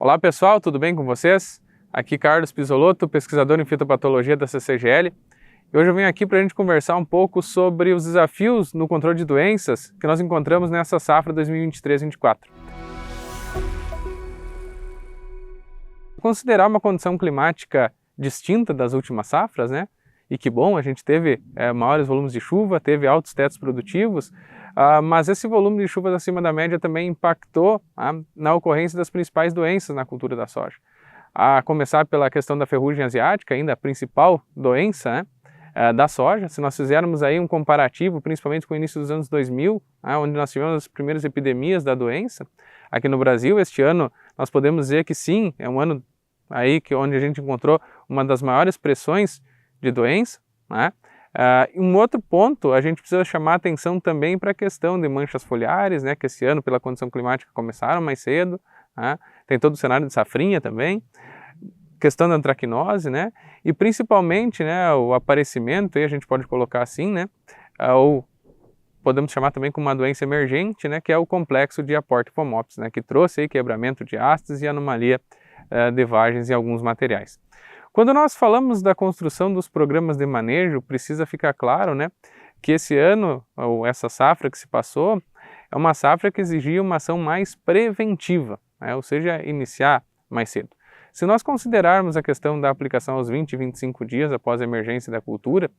Olá pessoal, tudo bem com vocês? Aqui Carlos Pisolotto, pesquisador em fitopatologia da CCGL. E hoje eu venho aqui para a gente conversar um pouco sobre os desafios no controle de doenças que nós encontramos nessa safra 2023-24. Considerar uma condição climática distinta das últimas safras, né? E que bom, a gente teve maiores volumes de chuva, teve altos tetos produtivos, mas esse volume de chuvas acima da média também impactou na ocorrência das principais doenças na cultura da soja. A começar pela questão da ferrugem asiática, ainda a principal doença da soja. Se nós fizermos aí um comparativo, principalmente com o início dos anos 2000, onde nós tivemos as primeiras epidemias da doença, aqui no Brasil, este ano nós podemos dizer que sim, é um ano aí onde a gente encontrou uma das maiores pressões de doença, né? Um outro ponto, a gente precisa chamar a atenção também para a questão de manchas foliares, né, que esse ano, pela condição climática, começaram mais cedo, né? Tem todo o cenário de safrinha também, questão da antracnose, né, e principalmente, né, o aparecimento, aí a gente pode colocar assim, né, ou podemos chamar também como uma doença emergente, né, que é o complexo de Aporte-Fomopsis, né, que trouxe aí quebramento de hastes e anomalia de vagens em alguns materiais. Quando nós falamos da construção dos programas de manejo, precisa ficar claro, né, que esse ano, ou essa safra que se passou, é uma safra que exigia uma ação mais preventiva, né, ou seja, iniciar mais cedo. Se nós considerarmos a questão da aplicação aos 20 e 25 dias após a emergência da cultura,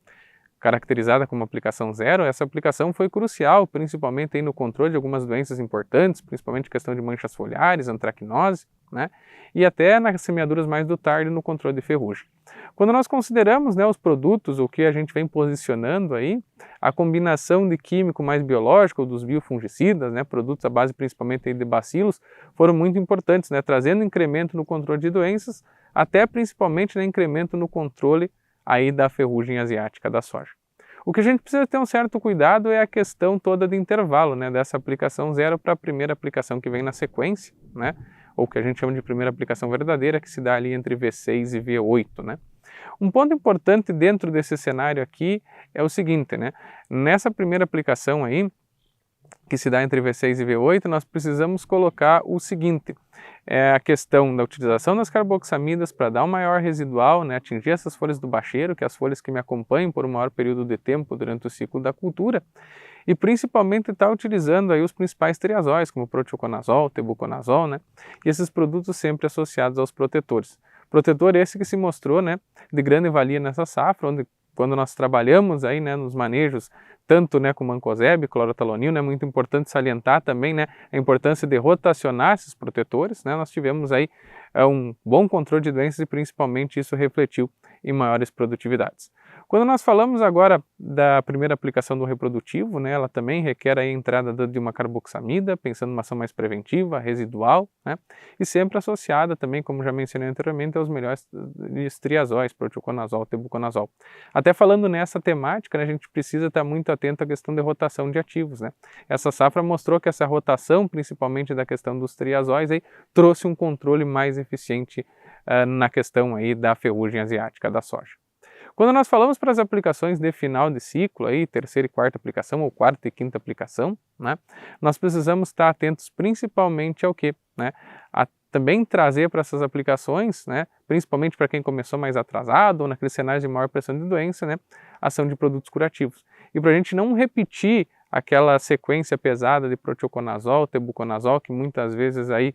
caracterizada como aplicação zero, essa aplicação foi crucial, principalmente aí no controle de algumas doenças importantes, principalmente questão de manchas foliares, antracnose, né, e até nas semeaduras mais do tarde no controle de ferrugem. Quando nós consideramos, né, os produtos, o que a gente vem posicionando aí, a combinação de químico mais biológico, dos biofungicidas, né, produtos à base principalmente aí de bacilos, foram muito importantes, né, trazendo incremento no controle de doenças, até principalmente, né, incremento no controle aí da ferrugem asiática da soja. O que a gente precisa ter um certo cuidado é a questão toda de intervalo, né, dessa aplicação zero para a primeira aplicação que vem na sequência, né, ou que a gente chama de primeira aplicação verdadeira, que se dá ali entre V6 e V8, né. Um ponto importante dentro desse cenário aqui é o seguinte, né, nessa primeira aplicação aí, que se dá entre V6 e V8, nós precisamos colocar o seguinte, a questão da utilização das carboxamidas para dar um maior residual, né, atingir essas folhas do bacheiro, que é as folhas que me acompanham por um maior período de tempo durante o ciclo da cultura, e principalmente estar utilizando aí os principais triazóis, como proteoconazol, tebuconazol, né, e esses produtos sempre associados aos protetores. Protetor esse que se mostrou, né, de grande valia nessa safra, onde quando nós trabalhamos aí, né, nos manejos, tanto, né, com mancozeb, clorotalonil, é né, muito importante salientar também, né, a importância de rotacionar esses protetores, né, nós tivemos aí um bom controle de doenças e principalmente isso refletiu em maiores produtividades. Quando nós falamos agora da primeira aplicação do reprodutivo, né, ela também requer a entrada de uma carboxamida, pensando numa ação mais preventiva, residual, né, e sempre associada também, como já mencionei anteriormente, aos melhores triazóis, proteoconazol, tebuconazol. Até falando nessa temática, né, a gente precisa estar muito atento à questão de rotação de ativos, né. Essa safra mostrou que essa rotação, principalmente da questão dos triazóis, aí, trouxe um controle mais eficiente na questão aí da ferrugem asiática da soja. Quando nós falamos para as aplicações de final de ciclo, aí, terceira e quarta aplicação, ou quarta e quinta aplicação, né, nós precisamos estar atentos principalmente ao quê? Né, a também trazer para essas aplicações, né, principalmente para quem começou mais atrasado ou naqueles cenários de maior pressão de doença, né, ação de produtos curativos. E para a gente não repetir aquela sequência pesada de proteoconazol, tebuconazol, que muitas vezes aí,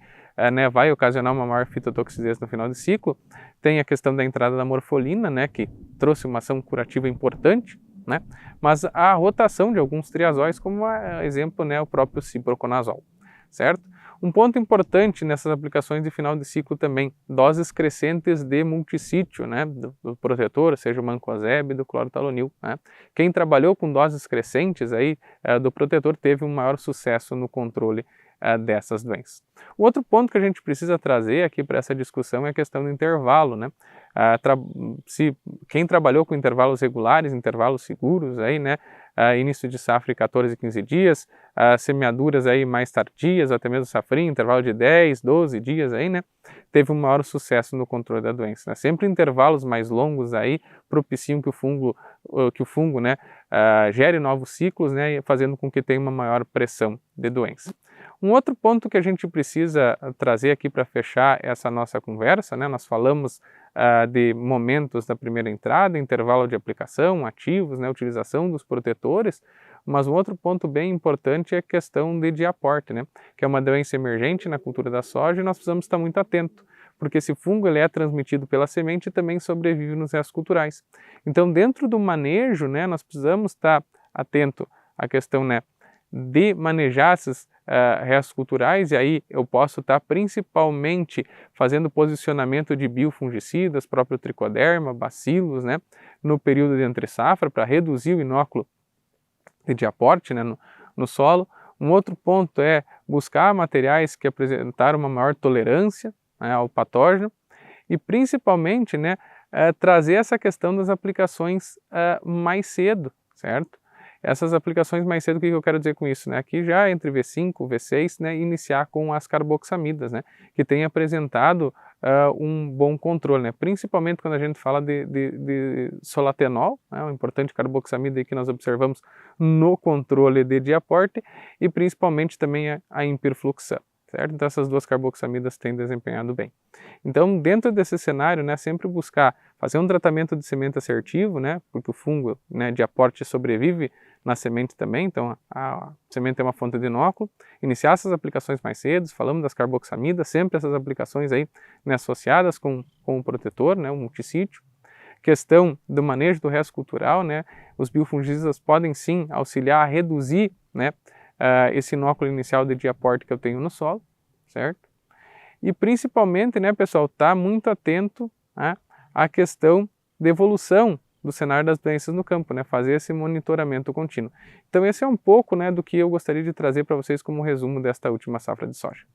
né, vai ocasionar uma maior fitotoxidez no final de ciclo, tem a questão da entrada da morfolina, né, que trouxe uma ação curativa importante, né, mas a rotação de alguns triazóis, como exemplo, né, o próprio ciproconazol, certo? Um ponto importante nessas aplicações de final de ciclo também, doses crescentes de multissítio, né, do protetor, seja o mancozeb, do clorotalonil, né. Quem trabalhou com doses crescentes aí, do protetor teve um maior sucesso no controle dessas doenças. O outro ponto que a gente precisa trazer aqui para essa discussão é a questão do intervalo, né. Quem trabalhou com intervalos regulares, intervalos seguros, aí, né, início de safra de 14 e 15 dias, semeaduras aí mais tardias, até mesmo safrinha, intervalo de 10, 12 dias, aí, né, teve um maior sucesso no controle da doença. Né? Sempre intervalos mais longos aí propiciam que o fungo né, gere novos ciclos, né, fazendo com que tenha uma maior pressão de doença. Um outro ponto que a gente precisa trazer aqui para fechar essa nossa conversa, né? Nós falamos de momentos da primeira entrada, intervalo de aplicação, ativos, né? Utilização dos protetores, mas um outro ponto bem importante é a questão de diaporte, né? Que é uma doença emergente na cultura da soja e nós precisamos estar muito atento, porque esse fungo ele é transmitido pela semente e também sobrevive nos restos culturais. Então, dentro do manejo, né, nós precisamos estar atento à questão, né, de manejar esses restos culturais, e aí eu posso estar principalmente fazendo posicionamento de biofungicidas, próprio tricoderma, bacilos, né, no período de entre-safra, para reduzir o inóculo de aporte, né, no solo. Um outro ponto é buscar materiais que apresentaram uma maior tolerância, né, ao patógeno, e principalmente, né, trazer essa questão das aplicações mais cedo, certo? Essas aplicações mais cedo, o que eu quero dizer com isso? Né? Aqui já entre V5 e V6, né, iniciar com as carboxamidas, né, que tem apresentado um bom controle, né, principalmente quando a gente fala de solatenol, né, um importante carboxamida aí que nós observamos no controle de diaporte, e principalmente também a impirfluxam. Certo? Então essas duas carboxamidas têm desempenhado bem. Então, dentro desse cenário, né, sempre buscar fazer um tratamento de semente assertivo, né, porque o fungo, né, de aporte sobrevive na semente também, então a semente é uma fonte de inóculo. Iniciar essas aplicações mais cedo, falamos das carboxamidas, sempre essas aplicações aí, né, associadas com o protetor, né, o multissítio. Questão do manejo do resto cultural, né, os biofungicidas podem sim auxiliar a reduzir, né, esse inóculo inicial de diaporte que eu tenho no solo, certo? E principalmente, né, pessoal, tá muito atento, né, à questão de evolução do cenário das doenças no campo, né, fazer esse monitoramento contínuo. Então esse é um pouco, né, do que eu gostaria de trazer para vocês como resumo desta última safra de soja.